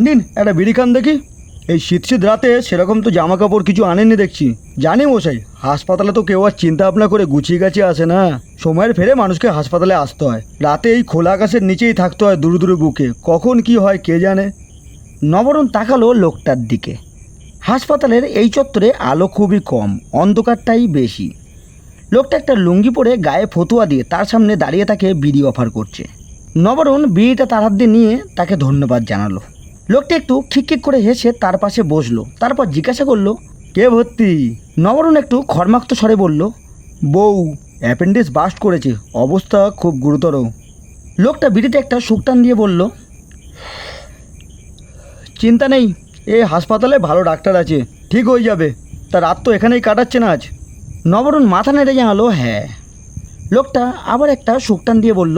নিন একটা বিড়ি খান দেখি। এই শীত শীত রাতে সেরকম তো জামা কাপড় কিছু আনেননি দেখছি। জানি মশাই, হাসপাতালে তো কেউ আর চিন্তা ভাবনা করে গুছিয়ে গাছিয়ে আসে না। সময়ের ফেরে মানুষকে হাসপাতালে আসতে হয়, রাতে এই খোলা আকাশের নিচেই থাকতে হয় দূরে দূরে বুকে, কখন কি হয় কে জানে। নবরণ তাকালো লোকটার দিকে। হাসপাতালের এই চত্বরে আলো খুবই কম, অন্ধকারটাই বেশি। লোকটা একটা লুঙ্গি পরে গায়ে ফতুয়া দিয়ে তার সামনে দাঁড়িয়ে তাকে বিড়ি অফার করছে। নবরণ বিড়িটা তার হাত দিয়ে নিয়ে তাকে ধন্যবাদ জানালো। লোকটা একটু খিকখিক করে হেসে তার পাশে বসলো, তারপর জিজ্ঞাসা করলো, কে ভর্তি? নবরণ একটু খড়মাক্ত স্বরে বলল, বউ অ্যাপেন্ডিক্স বাস্ট করেছে, অবস্থা খুব গুরুতর। লোকটা বিড়িতে একটা শুকটান দিয়ে বলল, চিন্তা নেই, এ হাসপাতালে ভালো ডাক্তার আছে, ঠিক হয়ে যাবে। তা রাত তো এখানেই কাটাচ্ছে না আজ। নবরণ মাথা নেড়ে জানালো, হ্যাঁ। লোকটা আবার একটা শুকটান দিয়ে বলল,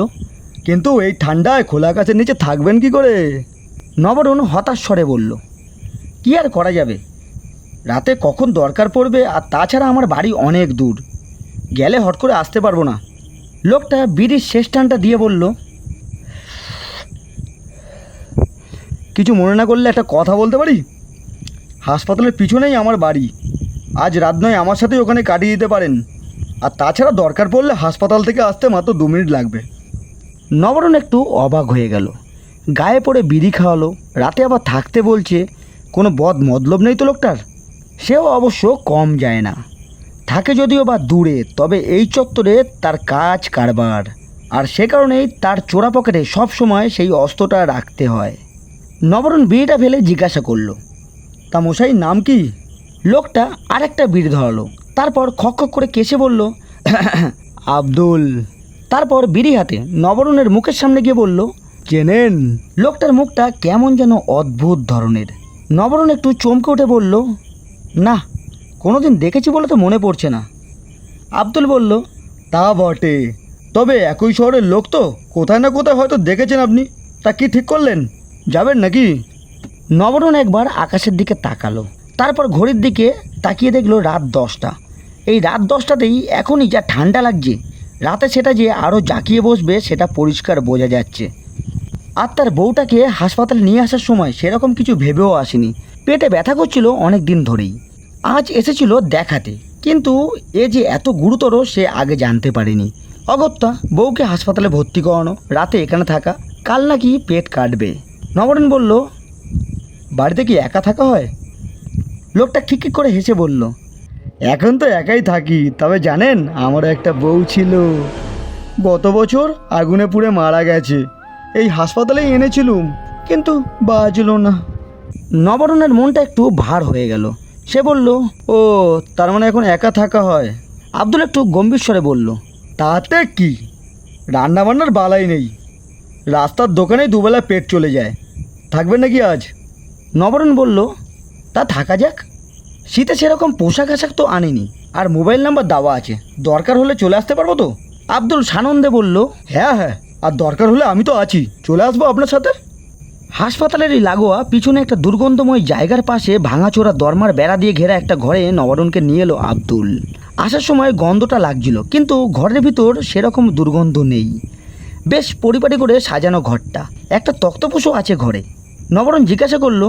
কিন্তু এই ঠান্ডায় খোলা আকাশের নিচে থাকবেন কি করে? নবরণ হতাশ স্বরে বলল, কি আর করা যাবে, রাতে কখন দরকার পড়বে, আর তাছাড়া আমার বাড়ি অনেক দূর, গেলে হট করে আসতে পারবো না। লোকটা বিড়ির শেষ টানটা দিয়ে বলল, কিছু মনে না করলে একটা কথা বলতে পারি? হাসপাতালের পিছনেই আমার বাড়ি, আজ রাত নয় আমার সাথেই ওখানে কাটিয়ে দিতে পারেন। আর তাছাড়া দরকার পড়লে হাসপাতাল থেকে আসতে মাত্র 2 মিনিট লাগবে। নবরণ একটু অবাক হয়ে গেল। গায়ে পড়ে বিড়ি খাওয়ালো, রাতে আবার থাকতে বলছে, কোনো বদ মতলব নেই তো লোকটার। সেও অবশ্য কম যায় না, থাকে যদিও বা দূরে, তবে এই চত্বরে তার কাজ কারবার, আর সে কারণেই তার চোরা পকেটে সবসময় সেই অস্ত্রটা রাখতে হয়। নবরণ বিড়িটা ফেলে জিজ্ঞাসা করলো, তা মশাই নাম কি? লোকটা আরেকটা বিড়ি ধরালো, তারপর খক খক করে কেসে বলল, আব্দুল। তারপর বিড়ি হাতে নবরণের মুখের সামনে গিয়ে বলল, চেনেন? লোকটার মুখটা কেমন যেন অদ্ভুত ধরনের। নবরণ একটু চমকে উঠে বলল, না, কোনোদিন দেখেছি বলে তো মনে পড়ছে না। আব্দুল বলল, তা বটে, তবে একই শহরের লোক তো, কোথায় না কোথায় হয়তো দেখেছেন আপনি। তা কি ঠিক করলেন, যাবেন নাকি? নবরণ একবার আকাশের দিকে তাকালো, তারপর ঘড়ির দিকে তাকিয়ে দেখলো রাত 10টা। এই রাত 10টাতেই এখনই যা ঠান্ডা লাগছে, রাতে সেটা যে আরও জাঁকিয়ে বসবে সেটা পরিষ্কার বোঝা যাচ্ছে। আর তার বউটাকে হাসপাতালে নিয়ে আসার সময় সেরকম কিছু ভেবেও আসেনি। পেটে ব্যথা করছিল অনেক দিন ধরেই, আজ এসেছিল দেখাতে, কিন্তু এ যে এত গুরুতর সে আগে জানতে পারেনি। অগত্যা বউকে হাসপাতালে ভর্তি করানো, রাতে এখানে থাকা, কাল নাকি পেট কাটবে। নবরণ বলল, বাড়িতে কি একা থাকা হয়? লোকটা খিকখিক করে হেসে বলল, এখন তো একাই থাকি, তবে জানেন আমারও একটা বউ ছিল, গত বছর আগুনে পুড়ে মারা গেছে। এই হাসপাতালেই এনেছিলুম, কিন্তু বাঁচল না। নবরণের মনটা একটু ভার হয়ে গেল। সে বলল, ও, তার মানে এখন একা থাকা হয়। আব্দুল একটু গম্ভীর স্বরে বলল, তাতে কি, রান্নাবান্নার বালাই নেই, রাস্তার দোকানেই দুবেলা পেট চলে যায়। থাকবেন নাকি আজ? নবরণ বলল, তা থাকা যাক। শীতে সেরকম পোশাক আশাক তো আনেনি, আর মোবাইল নাম্বার দেওয়া আছে, দরকার হলে চলে আসতে পারবো তো? আব্দুল সানন্দে বলল, হ্যাঁ হ্যাঁ, আর দরকার হলে আমি তো আছি, চলে আসবো আপনার সাথে। হাসপাতালেরই লাগোয়া পিছনে একটা দুর্গন্ধময় জায়গার পাশে ভাঙাচোরা দরমার বেড়া দিয়ে ঘেরা একটা ঘরে নবরণকে নিয়ে এলো আব্দুল। আসার সময় গন্ধটা লাগছিল, কিন্তু ঘরের ভিতর সেরকম দুর্গন্ধ নেই। বেশ পরিপাটি করে সাজানো ঘরটা, একটা তক্তপোষও আছে ঘরে। নবরণ জিজ্ঞাসা করলো,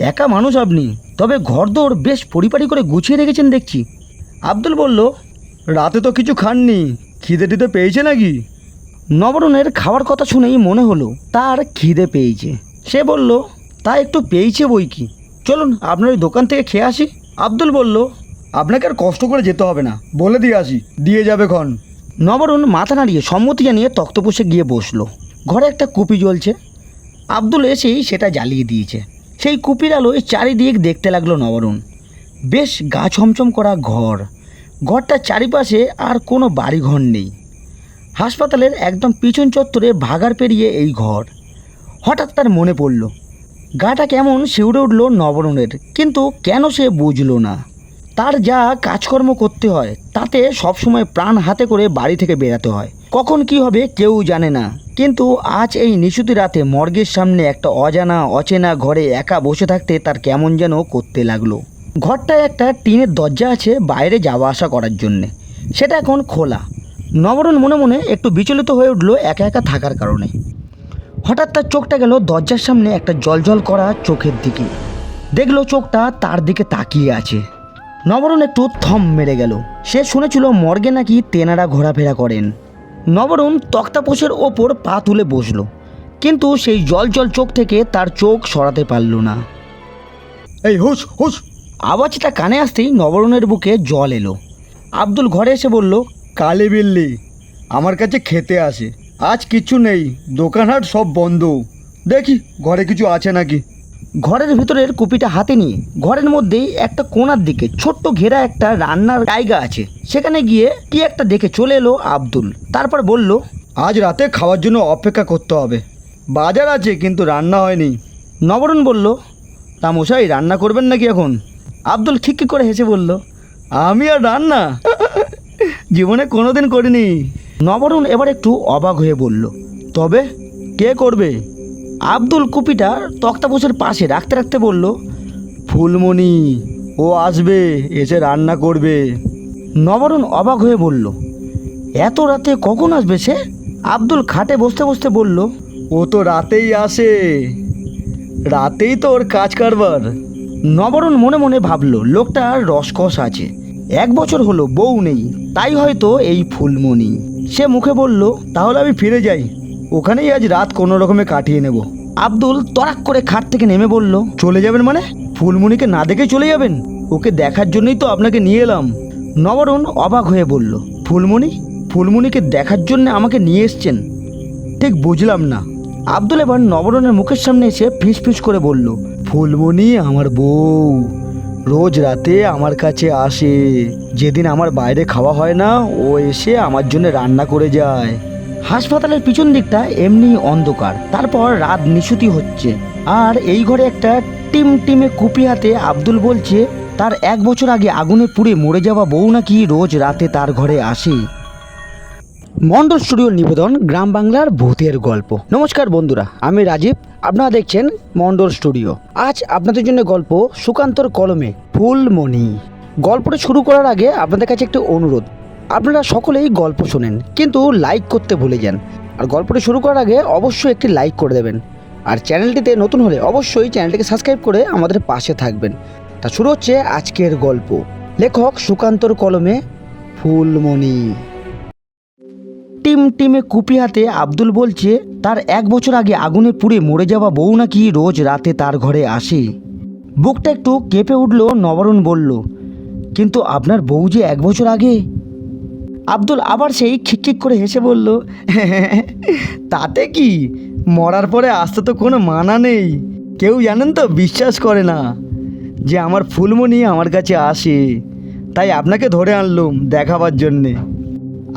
একা মানুষ আপনি, তবে ঘরদোর বেশ পরিপাটি করে গুছিয়ে রেখেছেন দেখছি। আব্দুল বলল, রাতে তো কিছু খাননি, খিদে টিদে পেয়েছে নাকি? নবরণের খাওয়ার কথা শুনেই মনে হলো তার খিদে পেয়েছে। সে বলল, তা একটু পেয়েছে বই কি, চলুন আপনার ওই দোকান থেকে খেয়ে আসি। আব্দুল বলল, আপনাকে আর কষ্ট করে যেতে হবে না, বলে দিয়ে আসি, দিয়ে যাবে ক্ষণ। নবরণ মাথা নাড়িয়ে সম্মতি জানিয়ে তক্তপোষে গিয়ে বসলো। ঘরে একটা কুপি জ্বলছে, আব্দুল এসেই সেটা জ্বালিয়ে দিয়েছে। সেই কুপির আলোয় চারিদিক দেখতে লাগলো নবরণ। বেশ গা ছমছম করা ঘর, ঘরটার চারিপাশে আর কোনো বাড়িঘর নেই। হাসপাতালের একদম পিছন চত্বরে ভাগার পেরিয়ে এই ঘর। হঠাৎ তার মনে পড়ল, গাটা কেমন শিউরে উঠল নবরণের, কিন্তু কেন সে বুঝল না। তার যা কাজকর্ম করতে হয় তাতে সবসময় প্রাণ হাতে করে বাড়ি থেকে বেরাতে হয়, কখন কি হবে কেউ জানে না। কিন্তু আজ এই নিশুতি রাতে মর্গের সামনে একটা অজানা অচেনা ঘরে একা বসে থাকতে তার কেমন যেন করতে লাগলো। ঘরটায় একটা টিনের দরজা আছে বাইরে যাওয়া আসা করার জন্যে, সেটা এখন খোলা। নবরণ মনে মনে একটু বিচলিত হয়ে উঠল একা একা থাকার কারণে। হঠাৎ তার চোখটা গেল দরজার সামনে একটা জলজল করা চোখের দিকে। দেখলো চোখটা তার দিকে তাকিয়ে আছে। নবরণ একটু থম মেরে গেল। সে শুনেছিল মর্গে নাকি তেনারা ঘোরাফেরা করেন। নবরণ তক্তাপোষের ওপর পা তুলে বসলো, কিন্তু সেই জল চোখ থেকে তার চোখ সরাতে পারল না। এই হুশ হুশ! আওয়াজটা কানে আসতেই নবরণের বুকে জল এলো। আব্দুল ঘরে এসে বলল, কালি বিল্লি আমার কাছে খেতে আসে, আজ কিচ্ছু নেই, দোকানহাট সব বন্ধ। দেখি ঘরে কিছু আছে নাকি। ঘরের ভিতরের কুপিটা হাতে নিয়ে ঘরের মধ্যেই একটা কোণার দিকে ছোট্ট ঘেরা একটা রান্নার জায়গা আছে, সেখানে গিয়ে কি একটা দেখে চলে এলো আব্দুল। তারপর বলল, আজ রাতে খাওয়ার জন্য অপেক্ষা করতে হবে, বাজার আছে কিন্তু রান্না হয়নি। নবরণ বলল, তা মশাই রান্না করবেন নাকি এখন? আব্দুল খিক্কি করে হেসে বলল, আমি আর রান্না জীবনে কোনোদিন করিনি। নবরণ এবার একটু অবাক হয়ে বলল, তবে কে করবে? আব্দুল কুপিটা তক্তাপোষের পাশে রাখতে রাখতে বলল, ফুলমণি, ও আসবে, এসে রান্না করবে। নবরণ অবাক হয়ে বলল, এত রাতে কখন আসবে সে? আব্দুল খাটে বসতে বসতে বলল, ও তো রাতেই আসে, রাতেই তো ওর কাজ কারবার। নবরণ মনে মনে ভাবল লোকটার রসকস আছে, 1 বছর হলো বউ নেই, তাই হয়তো এই ফুলমণি। সে মুখে বলল, তাহলে আমি ফিরে যাই, ওখানেই আজ রাত কোনো রকমে কাটিয়ে নেব। আব্দুল তড়াক করে খাট থেকে নেমে বলল, চলে যাবেন মানে? ফুলমণিকে না দেখে চলে যাবেন? ওকে দেখার জন্যই তো আপনাকে নিয়ে এলাম। নবরণ অবাক হয়ে বলল, ফুলমণি? ফুলমণিকে দেখার জন্য আমাকে নিয়ে এসছেন? ঠিক বুঝলাম না। আব্দুল এবার নবরণের মুখের সামনে এসে ফিস ফিস করে বলল, ফুলমণি আমার বউ, রোজ রাতে আমার কাছে আসে। যেদিন আমার বাইরে খাওয়া হয় না, ও এসে আমার জন্য রান্না করে যায়। হাসপাতালের পিছন দিকটা এমনি অন্ধকার, তারপর রাত নিশুতি হচ্ছে, আর এই ঘরে একটা টিমটিমে কুপি হাতে আব্দুল বলছে তার 1 বছর আগে আগুনে পুড়ে মরে যাওয়া বউ নাকি রোজ রাতে তার ঘরে আসে। মন্ডল স্টুডিওর নিবেদন গ্রাম বাংলার ভূতের গল্প। নমস্কার বন্ধুরা, আমি রাজীব, আপনারা দেখছেন মন্ডল স্টুডিও। আজ আপনাদের জন্য গল্প সুকান্তর কলমে ফুলমণি। গল্পটা শুরু করার আগে আপনাদের কাছে একটি অনুরোধ, আপনারা সকলেই গল্প শোনেন কিন্তু লাইক করতে ভুলে যান, আর গল্পটা শুরু করার আগে অবশ্যই একটি লাইক করে দেবেন, আর চ্যানেলটিতে নতুন হলে অবশ্যই চ্যানেলটিকে সাবস্ক্রাইব করে আমাদের পাশে থাকবেন। তা শুরু হচ্ছে আজকের গল্প। লেখক সুকান্তর কলমে ফুলমণি। টিমে কুপি হাতে আব্দুল বলছে তার 1 বছর আগে আগুনে পুড়ে মরে যাওয়া বউ নাকি রোজ রাতে তার ঘরে আসে। বুকটা একটু কেঁপে উঠল। নবরণ বলল, কিন্তু আপনার বউ যে 1 বছর আগে। আব্দুল আবার সেই খিকখিক করে হেসে বলল, তাতে কি, মরার পরে আসতে তো কোনো মানা নেই। কেউ জানেন তো বিশ্বাস করে না যে আমার ফুলমণি আমার কাছে আসে, তাই আপনাকে ধরে আনলুম দেখাবার জন্যে।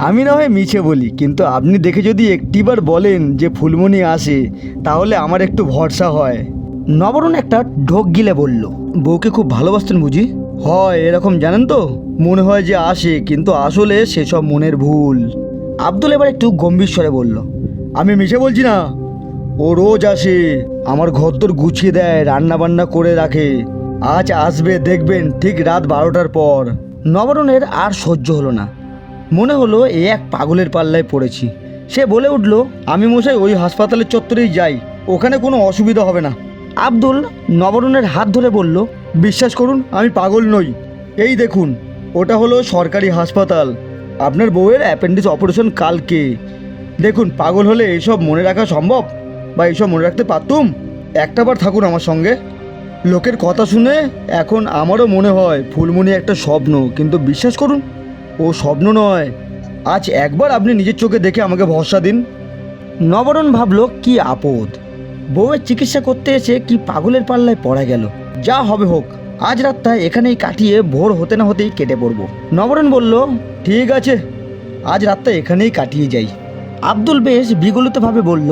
আমি না হয় মিছে বলি, কিন্তু আপনি দেখে যদি একটিবার বলেন যে ফুলমণি আসে, তাহলে আমার একটু ভরসা হয়। নবরণ একটা ঢোক গিলে বলল, বউকে খুব ভালোবাসতেন বুঝি? হয় এরকম, জানেন তো, মনে হয় যে আসে, কিন্তু আসলে সেসব মনের ভুল। আব্দুল এবার একটু গম্ভীর স্বরে বলল, আমি মিছে বলছি না, ও রোজ আসে, আমার ঘরদোর গুছিয়ে দেয়, রান্না বান্না করে রাখে। আজ আসবে দেখবেন, ঠিক রাত 12টার পর। নবরণের আর সহ্য হলো না, মনে হলো এ এক পাগলের পাল্লায় পড়েছি। সে বলে উঠল, আমি মশাই ওই হাসপাতালের চত্বরেই যাই, ওখানে কোনো অসুবিধা হবে না। আব্দুল নবরণের হাত ধরে বলল, বিশ্বাস করুন, আমি পাগল নই। এই দেখুন, ওটা হলো সরকারি হাসপাতাল। আপনার বউয়ের অ্যাপেন্ডিক্স অপারেশন কালকে। দেখুন, পাগল হলে এইসব মনে রাখা সম্ভব, বা এইসব মনে রাখতে পারতুম? একটাবার থাকুন আমার সঙ্গে। লোকের কথা শুনে এখন আমারও মনে হয় ফুলমণি একটা স্বপ্ন, কিন্তু বিশ্বাস করুন, ও স্বপ্ন নয়। আজ একবার আপনি নিজের চোখে দেখে আমাকে ভরসা দিন। নবরণ ভাবল কি আপদ, বউয়ের চিকিৎসা করতে এসে কি পাগলের পাল্লায় পড়া গেল। যা হবে হোক, আজ রাতটা এখানেই কাটিয়ে ভোর হতে না হতেই কেটে পড়ব। নবরণ বলল, ঠিক আছে, আজ রাতটা এখানেই কাটিয়ে যাই। আব্দুল বেশ বিগলিতভাবে বলল,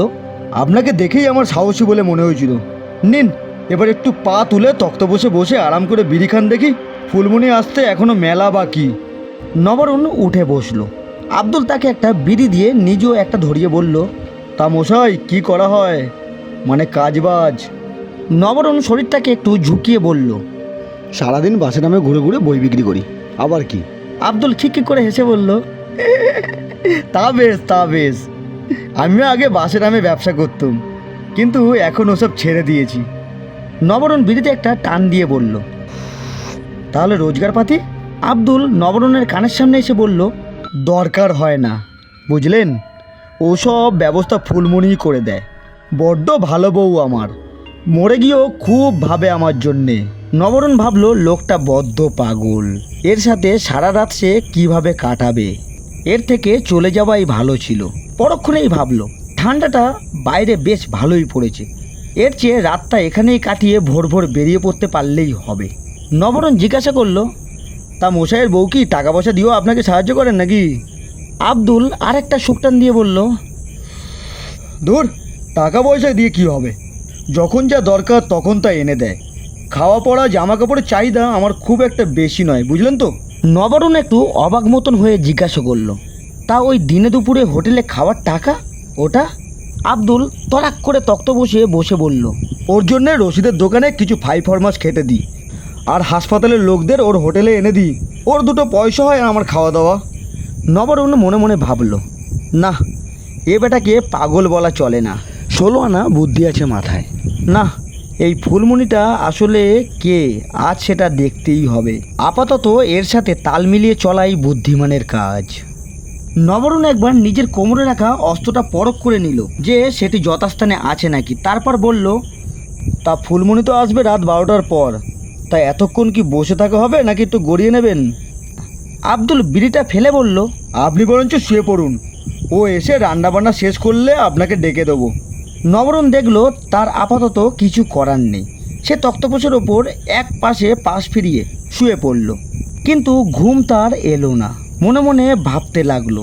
আপনাকে দেখেই আমার সাহসী বলে মনে হয়েছিল। নিন, এবার একটু পা তুলে তক্ত বসে বসে আরাম করে বিড়ি খান দেখি, ফুলমণি আসতে এখনো মেলা বাকি। নবরণ উঠে বসলো। আব্দুল তাকে একটা বিড়ি দিয়ে নিজেও একটা ধরিয়ে বলল, তা মশাই কি করা হয়, মানে কাজবাজ? নবরণ শরীরটাকে একটু ঝুঁকিয়ে বলল, সারাদিন বাসে নামে ঘুরে ঘুরে বই বিক্রি করি, আবার কি? আব্দুল খিকখিক করে হেসে বলল, তা বেশ, তা বেশ। আমিও আগে বাসে নামে ব্যবসা করতাম, কিন্তু এখন ওসব ছেড়ে দিয়েছি। নবরণ বিড়িতে একটা টান দিয়ে বলল। তাহলে রোজগার পাতি? আব্দুল নবরণের কানের সামনে এসে বলল, দরকার হয় না, বুঝলেন? ওসব ব্যবস্থা ফুলমণিই করে দেয়। বড্ড ভালো বউ আমার, মরে গিয়েও খুব ভাবে আমার জন্যে। নবরণ ভাবল লোকটা বদ্ধ পাগল, এর সাথে সারা রাত সে কীভাবে কাটাবে, এর থেকে চলে যাওয়াই ভালো ছিল। পরক্ষণেই ভাবল ঠান্ডাটা বাইরে বেশ ভালোই পড়েছে, এর চেয়ে রাতটা এখানেই কাটিয়ে ভোর ভোর বেরিয়ে পড়তে পারলেই হবে। নবরণ জিজ্ঞাসা করল, তা মশাইয়ের বউ কি টাকা পয়সা দিয়েও আপনাকে সাহায্য করেন নাকি? আব্দুল আরেকটা শুকটান দিয়ে বলল, দূর, টাকা পয়সা দিয়ে কি হবে? যখন যা দরকার তখন তা এনে দেয়। খাওয়া পড়া জামা কাপড়ের চাহিদা আমার খুব একটা বেশি নয়, বুঝলেন তো? নবরণ একটু অবাক মতন হয়ে জিজ্ঞাসা করল, তা ওই দিনে দুপুরে হোটেলে খাওয়ার টাকা ওটা? আব্দুল তড়াক করে তক্ত বসিয়ে বসে বলল, ওর জন্যে রশিদের দোকানে কিছু 5 ফরমাস খেতে দিই, আর হাসপাতালের লোকদের ওর হোটেলে এনে দিই। ওর দুটো পয়সা হয় আমার খাওয়া দাওয়া। নবরণ মনে মনে ভাবল, না, এ বেটাকে পাগল বলা চলে না, 16 আনা বুদ্ধি আছে মাথায়। না, এই ফুলমণিটা আসলে কে আজ সেটা দেখতেই হবে। আপাতত এর সাথে তাল মিলিয়ে চলাই বুদ্ধিমানের কাজ। নবরণ একবার নিজের কোমরে রাখা অস্ত্রটা পরখ করে নিল যে সেটি যথাস্থানে আছে নাকি, তারপর বলল, তা ফুলমণি তো আসবে রাত 12টার পর, তা এতক্ষণ কি বসে থাকা হবে নাকি একটু গড়িয়ে নেবেন? আব্দুল বিড়িটা ফেলে বলল, আপনি বরঞ্চ শুয়ে পড়ুন, ও এসে রান্নাবান্না শেষ করলে আপনাকে ডেকে দেবো। নবরণ দেখল তার আপাতত কিছু করার নেই। সে তক্তপোষের ওপর এক পাশে পাশ ফিরিয়ে শুয়ে পড়ল, কিন্তু ঘুম তার এলো না। মনে মনে ভাবতে লাগলো,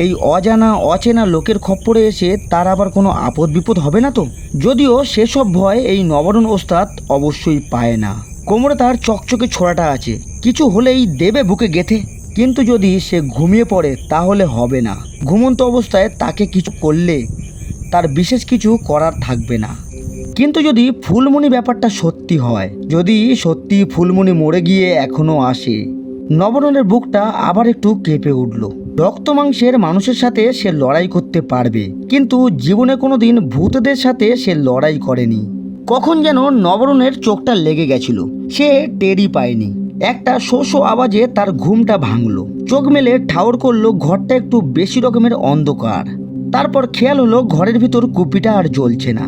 এই অজানা অচেনা লোকের খপ্পরে এসে তার আবার কোনো আপদ বিপদ হবে না তো? যদিও সেসব ভয় এই নবরণ ওস্তাদ অবশ্যই পায় না। কোমরে তার চকচকে ছোড়াটা আছে, কিছু হলেই দেবে বুকে গেথে। কিন্তু যদি সে ঘুমিয়ে পড়ে তাহলে হবে না। ঘুমন্ত অবস্থায় তাকে কিছু করলে তার বিশেষ কিছু করার থাকবে না। কিন্তু যদি ফুলমণি ব্যাপারটা সত্যি হয়, যদি সত্যি ফুলমণি মরে গিয়ে এখনও আসে, নবরণের বুকটা আবার একটু কেঁপে উঠল। রক্ত মাংসের মানুষের সাথে সে লড়াই করতে পারবে, কিন্তু জীবনে কোনো দিন ভূতদের সাথে সে লড়াই করেনি। কখন যেন নবরণের চোখটা লেগে গেছিল, সে টেরই পায়নি। একটা শোষো আওয়াজে তার ঘুমটা ভাঙল। চোখ মেলে ঠাউর করলো ঘরটা একটু বেশি রকমের অন্ধকার। তারপর খেয়াল হলো ঘরের ভিতর কুপিটা আর জ্বলছে না।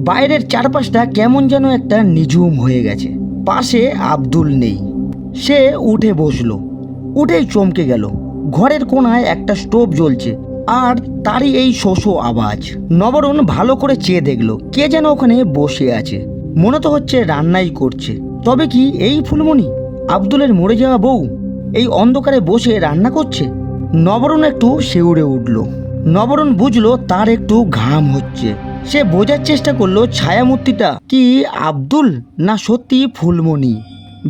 বাইরের চারপাশটা কেমন যেন একটা নিঝুম হয়ে গেছে। পাশে আব্দুল নেই। সে উঠে বসলো, উঠেই চমকে গেল। ঘরের কোণায় একটা স্টোভ জ্বলছে, আর তারই এই শোষো আওয়াজ। নবরণ ভালো করে চেয়ে দেখলো, কে যেন ওখানে বসে আছে। মনে তো হচ্ছে রান্নাই করছে। তবে কি এই ফুলমণি, আব্দুলের মরে যাওয়া বউ, এই অন্ধকারে বসে রান্না করছে? নবরণ একটু শিউরে উঠল। নবরণ বুঝলো তার একটু ঘাম হচ্ছে। সে বোঝার চেষ্টা করলো ছায়ামূর্তিটা কি আব্দুল না সত্যি ফুলমণি।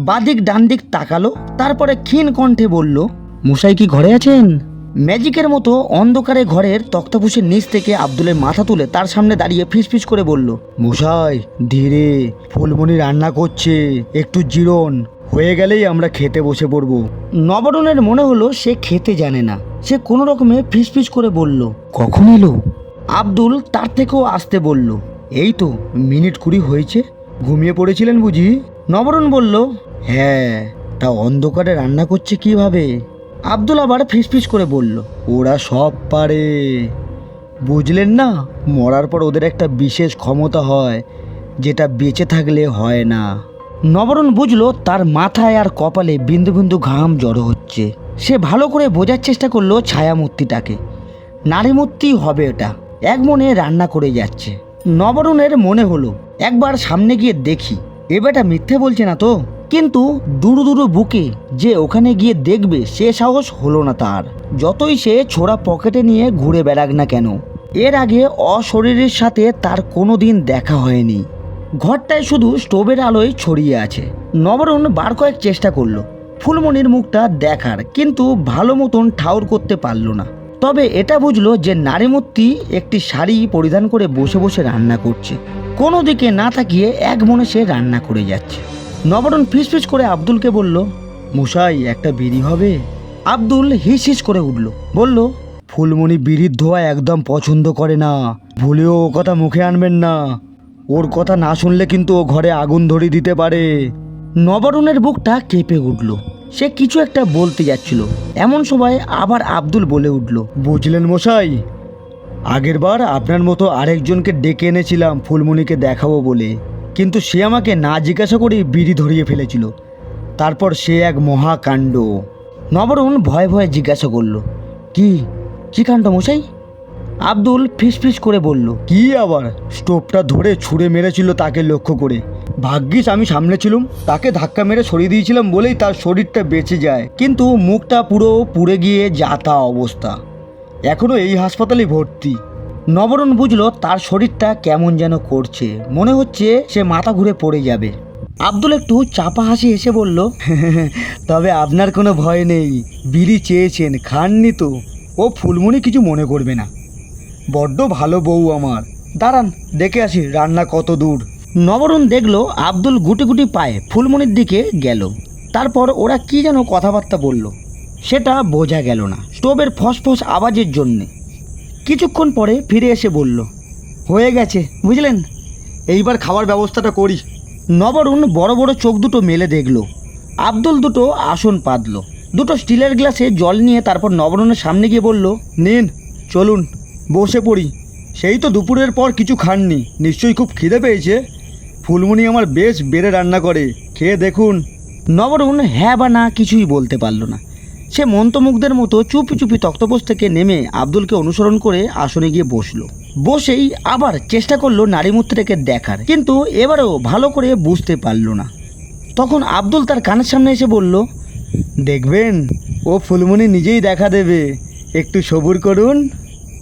বাদিক ডান দিক তাকালো, তারপরে ক্ষীণ কণ্ঠে বলল, মশাই কি ঘরে আছেন? ম্যাজিকের মতো অন্ধকারে ঘরের তক্তাপোষের নিচ থেকে আব্দুলের মাথা তুলে তার সামনে দাঁড়িয়ে ফিসফিস করে বলল, মশাই ধীরে, ফুলমণি রান্না করছে, একটু জিরোন, হয়ে গেলেই আমরা খেতে বসে পড়বো। নবরণের মনে হলো সে খেতে জানে না। সে কোনো রকমে ফিসফিস করে বলল, কখন এলো? আব্দুল তার থেকেও আসতে বলল, এই তো মিনিট 20 হয়েছে। ঘুমিয়ে পড়েছিলেন বুঝি? নবরণ বলল, হ্যাঁ, তা অন্ধকারে রান্না করছে কিভাবে? আব্দুল আবার ফিসফিস করে বলল, ওরা সব পারে, বুঝলেন না? মরার পর ওদের একটা বিশেষ ক্ষমতা হয়, যেটা বেঁচে থাকলে হয় না। নবরণ বুঝলো তার মাথায় আর কপালে বিন্দু বিন্দু ঘাম জড়ো হচ্ছে। সে ভালো করে বোঝার চেষ্টা করলো ছায়ামূর্তিটাকে। নারী মূর্তি হবে এটা, এক মনে রান্না করে যাচ্ছে। নবরণের মনে হলো একবার সামনে গিয়ে দেখি, এ বেটা মিথ্যে বলছে না তো। কিন্তু দুরু দুরু বুকে যে ওখানে গিয়ে দেখবে সে সাহস হলো না তার। যতই সে ছোড়া পকেটে নিয়ে ঘুরে বেড়াক না কেন, এর আগে অশরীরের সাথে তার কোনো দিন দেখা হয়নি। ঘরটায় শুধু স্টোভের আলোয় ছড়িয়ে আছে। নবরণ বার কয়েক চেষ্টা করলো ফুলমণির মুখটা দেখার, কিন্তু ভালো মতন ঠাউর করতে পারল না। তবে এটা বুঝলো যে নারীমূর্তি একটি শাড়ি পরিধান করে বসে বসে রান্না করছে। কোনো দিকে না তাকিয়ে এক মনে সে রান্না করে যাচ্ছে। নবরণ ফিসফিস করে আব্দুলকে বলল, মশাই একটা বিড়ি হবে? আব্দুল হিস হিস করে উঠল, বলল, ফুলমণি বিড়ির ধোয়া একদম পছন্দ করে না, ভুলেও ও কথা মুখে আনবেন না। ওর কথা না শুনলে কিন্তু ও ঘরে আগুন ধরিয়ে দিতে পারে। নবারুণের বুকটা কেঁপে উঠল। সে কিছু একটা বলতে যাচ্ছিল, এমন সময় আবার আব্দুল বলে উঠল, বুঝলেন মশাই, আগেরবার আপনার মতো আরেকজনকে ডেকে এনেছিলাম ফুলমণিকে দেখাবো বলে, কিন্তু সে আমাকে না জিজ্ঞাসা করেই বিড়ি ধরিয়ে ফেলেছিল। তারপর সে এক মহাকাণ্ড। নবরুণ ভয়ে ভয়ে জিজ্ঞাসা করল, কি কাণ্ড মশাই? আব্দুল ফিসফিস করে বলল, কি আবার, স্টোভটা ধরে ছুঁড়ে মেরেছিল তাকে লক্ষ্য করে। ভাগ্যিস আমি সামনে ছিলাম, তাকে ধাক্কা মেরে সরিয়ে দিয়েছিলাম বলেই তার শরীরটা বেঁচে যায়, কিন্তু মুখটা পুরো পুড়ে গিয়ে যা তা অবস্থা, এখনও এই হাসপাতালে ভর্তি। নবরুণ বুঝলো তার শরীরটা কেমন যেন করছে, মনে হচ্ছে সে মাথা ঘুরে পড়ে যাবে। আব্দুল একটু চাপা হাসি এসে বলল, তবে আপনার কোনো ভয় নেই, বিড়ি চেয়েছেন খাননি তো, ও ফুলমণি কিছু মনে করবে না। বড্ড ভালো বউ আমার। দাঁড়ান দেখে আসি রান্না কত দূর। নবরুণ দেখলো আব্দুল গুটি গুটি পায়ে ফুলমণির দিকে গেল। তারপর ওরা কি যেন কথাবার্তা বলল, সেটা বোঝা গেল না স্টোভের ফসফস আওয়াজের জন্যে। কিছুক্ষণ পরে ফিরে এসে বলল, হয়ে গেছে বুঝলেন, এইবার খাবার ব্যবস্থাটা করি। নবরুণ বড় বড় চোখ দুটো মেলে দেখলো। আব্দুল দুটো আসন পাতলো, দুটো স্টিলের গ্লাসে জল নিয়ে তারপর নবরুণের সামনে গিয়ে বলল, নিন চলুন বসে পড়ি। সেই তো দুপুরের পর কিছু খাননি, নিশ্চয়ই খুব খিদে পেয়েছে। ফুলমণি আমার বেশ বেড়ে রান্না করে, খেয়ে দেখুন। নবরুণ হ্যাঁ বা না কিছুই বলতে পারল না। সে মন্ত্রমুগ্ধের মতো চুপি চুপি তক্তপোষ থেকে নেমে আব্দুলকে অনুসরণ করে আসনে গিয়ে বসলো। বসেই আবার চেষ্টা করলো নারীমূর্তিটাকে দেখার, কিন্তু এবারেও ভালো করে বুঝতে পারল না। তখন আব্দুল তার কানের সামনে এসে বলল, দেখবেন ও ফুলমণি নিজেই দেখা দেবে, একটু সবুর করুন।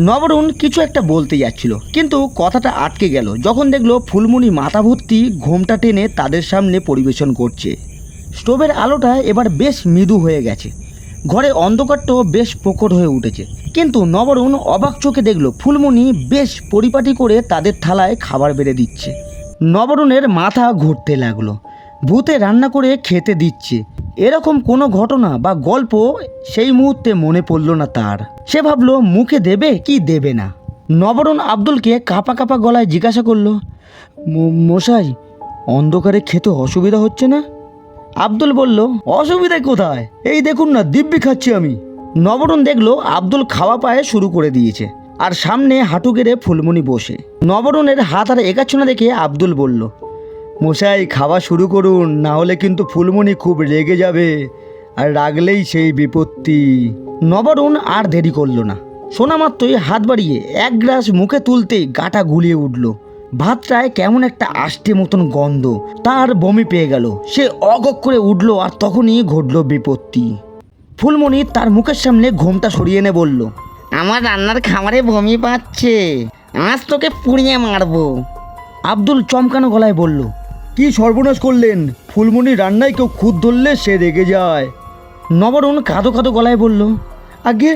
নবরুণ কিছু একটা বলতে যাচ্ছিল, কিন্তু কথাটা আটকে গেল যখন দেখলো ফুলমণি মাথা ভর্তি ঘোমটা টেনে তাদের সামনে পরিবেশন করছে। স্টোভের আলোটা এবার বেশ মৃদু হয়ে গেছে, ঘরে অন্ধকারটাও বেশ প্রকট হয়ে উঠেছে। কিন্তু নবরুণ অবাক চোখে দেখলো ফুলমণি বেশ পরিপাটি করে তাদের থালায় খাবার বেড়ে দিচ্ছে। নবরুণের মাথা ঘুরতে লাগলো, ভূতে রান্না করে খেতে দিচ্ছে, এরকম কোনো ঘটনা বা গল্প সেই মুহূর্তে মনে পড়ল না তার। সে ভাবলো মুখে দেবে কি দেবে না। নবরুণ আব্দুলকে কাঁপা কাঁপা গলায় জিজ্ঞাসা করলো, মশাই, অন্ধকারে খেতে অসুবিধা হচ্ছে না? আব্দুল বলল, অসুবিধা কোথায়, এই দেখুন না দিব্যি খাচ্ছি আমি। নবরুণ দেখলো আব্দুল খাওয়া পায়ে শুরু করে দিয়েছে, আর সামনে হাঁটু গেড়ে ফুলমণি বসে। নবরুণের হাত আর এগাচ্ছে না দেখে আব্দুল বলল, মশাই খাওয়া শুরু করুন, না হলে কিন্তু ফুলমণি খুব রেগে যাবে, আর রাগলেই সেই বিপত্তি। নবরুণ আর দেরি করলো না, শোনা মাত্রই হাত বাড়িয়ে এক গ্লাস মুখে তুলতেই গাটা গুলিয়ে উঠল। ভাতটায় কেমন একটা আষ্টে মতন গন্ধ, তার বমি পেয়ে গেল। সে অগক করে উঠল, আর তখনই ঘটল বিপত্তি। ফুলমণি তার মুখের সামনে ঘোমটা সরিয়ে এনে বলল, আমার রান্নার খাবারে বমি পাচ্ছে, আজ তোকে পুড়িয়ে মারবো। আব্দুল চমকানো গলায় বলল, কি সর্বনাশ করলেন, ফুলমণি রান্নায় কেউ খুদ ধরলে সে রেগে যায়। নবরুণ কাঁদো কাঁদো গলায় বলল, আগে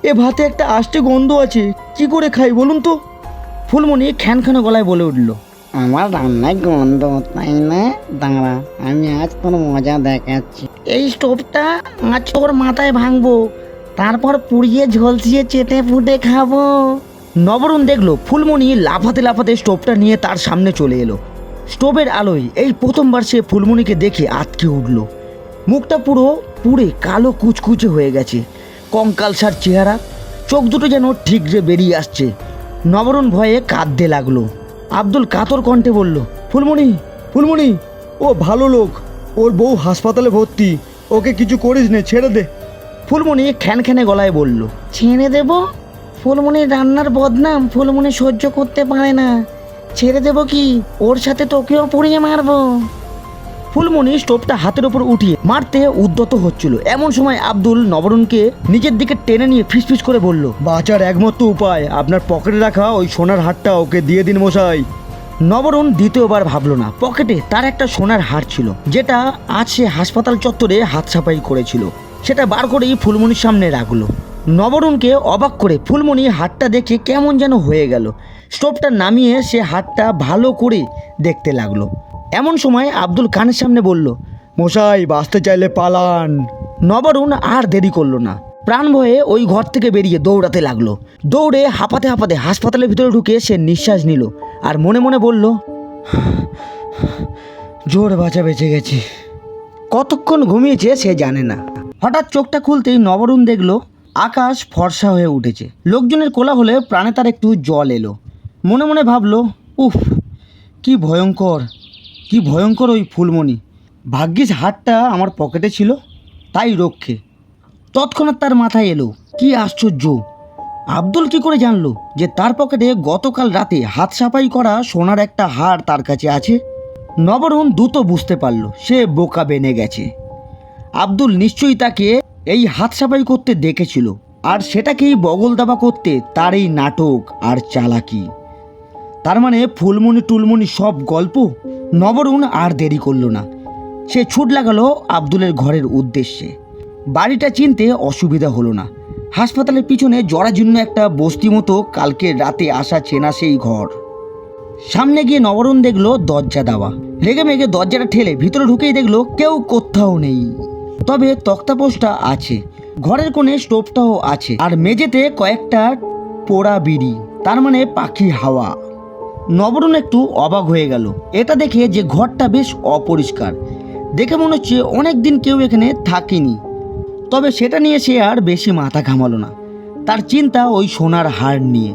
এ ভাতে একটা আষ্টে গন্ধ আছে, কি করে খাই বলুন তো। ফুলমণি খ্যানখ্যানো গলায় বলে উঠল, আমার রান্নায় গন্ধ, তাই না? দাঁড়া, আমি আজ তোর মজা দেখাচ্ছি। এই স্টোভটা আজ তোর মাথায় ভাঙবো, তারপর পুড়িয়ে ঝলসিয়ে চেটে ফুটে খাবো। নবরুণ দেখলো ফুলমণি লাফাতে লাফাতে স্টোভটা নিয়ে তার সামনে চলে এলো। স্টোভের আলোয় এই প্রথমবার সে ফুলমণিকে দেখে আটকে উঠল। মুখটা পুরো পুড়ে কালো কুচকুচে হয়ে গেছে, কঙ্কালসার চেহারা, চোখ দুটো যেন ঠিকরে বেরিয়ে আসছে। নবরুণ ভয়ে কাঁদতে লাগলো। আব্দুল কাতর কণ্ঠে বলল, ফুলমণি, ফুলমণি, ও ভালো লোক, ওর বউ হাসপাতালে ভর্তি, ওকে কিছু করিস নে, ছেড়ে দে। ফুলমণি খ্যানখ্যানে গলায় বলল, ছেড়ে দেবো? ফুলমণির রান্নার বদনাম ফুলমণি সহ্য করতে পারে না, ছেড়ে দেবো কি? ওর সাথে তোকেও পুড়িয়ে মারবো। ফুলমণি স্টোভটা হাতের ওপর উঠিয়ে মারতে উদ্যত হচ্ছিল। এমন সময় আব্দুল নবরুণকে নিজের দিকে টেনে নিয়ে ফিসফিস করে বলল, বাঁচার একমাত্র উপায় আপনার পকেটে রাখা ওই সোনার হারটা ওকে দিয়ে দিন মশাই। নবরুণ দ্বিতীয়বার ভাবলো না। পকেটে তার একটা সোনার হার ছিল, যেটা আজ সে হাসপাতাল চত্বরে হাত ছাপাই করেছিল। সেটা বার করেই ফুলমণির সামনে রাখলো। নবরুণকে অবাক করে ফুলমণি হাতটা দেখে কেমন যেন হয়ে গেল। স্টোভটা নামিয়ে সে হাতটা ভালো করে দেখতে লাগলো। এমন সময় আব্দুল কানের সামনে বলল, মশাই বাঁচতে চাইলে পালান। নবরুণ আর দেরি করলো না, প্রাণ ভয়ে ওই ঘর থেকে বেরিয়ে দৌড়াতে লাগলো। দৌড়ে হাঁপাতে হাঁপাতে হাসপাতালের ভিতরে ঢুকে সে নিঃশ্বাস নিল আর মনে মনে বলল, জোর বাঁচা বেঁচে গেছি। কতক্ষণ ঘুমিয়েছে সে জানে না। হঠাৎ চোখটা খুলতেই নবরুণ দেখলো আকাশ ফর্সা হয়ে উঠেছে। লোকজনের কোলাহলে প্রাণে তার একটু জল এলো। মনে মনে ভাবলো, উফ কি ভয়ঙ্কর ওই ফুলমণি। ভাগ্যিস হাতটা আমার পকেটে ছিল, তাই রক্ষে। তৎক্ষণাৎ তার মাথায় এলো, কি আশ্চর্য, আব্দুল কি করে জানলো যে তার পকেটে গতকাল রাতে হাত সাফাই করা সোনার একটা হার তার কাছে আছে। নবরুণ দ্রুত বুঝতে পারল সে বোকা বেনে গেছে। আব্দুল নিশ্চয়ই তাকে এই হাত সাফাই করতে দেখেছিল, আর সেটাকেই বগল দাবা করতে তার এই নাটক আর চালাকি। তার মানে ফুলমণি টুলমণি সব গল্প। নবরুণ আর দেরি করলো না, সে ছুট লাগালো আব্দুলের ঘরের উদ্দেশ্যে। বাড়িটা চিনতে অসুবিধা হলো না। হাসপাতালের পিছনে জরাজীর্ণ একটা বস্তি মতো কালকে রাতে আসা চেনা সেই ঘর। সামনে গিয়ে নবরুণ দেখলো দরজা দেওয়া। রেগে মেগে দরজাটা ঠেলে ভিতরে ঢুকেই দেখলো কেউ কোথাও নেই, তবে তক্তাপোষটা আছে, ঘরের কোণে স্টোভটাও আছে, আর মেঝেতে কয়েকটা পোড়া বিড়ি, তার মানে পাখি হাওয়া। নবরুণ একটু অবাক হয়ে গেল এটা দেখে যে ঘরটা বেশ অপরিষ্কার, দেখে মনে হচ্ছে অনেক দিন কেউ এখানে থাকেনি। তবে সেটা নিয়ে সে আর বেশি মাথা ঘামালো না, তার চিন্তা ওই সোনার হার নিয়ে।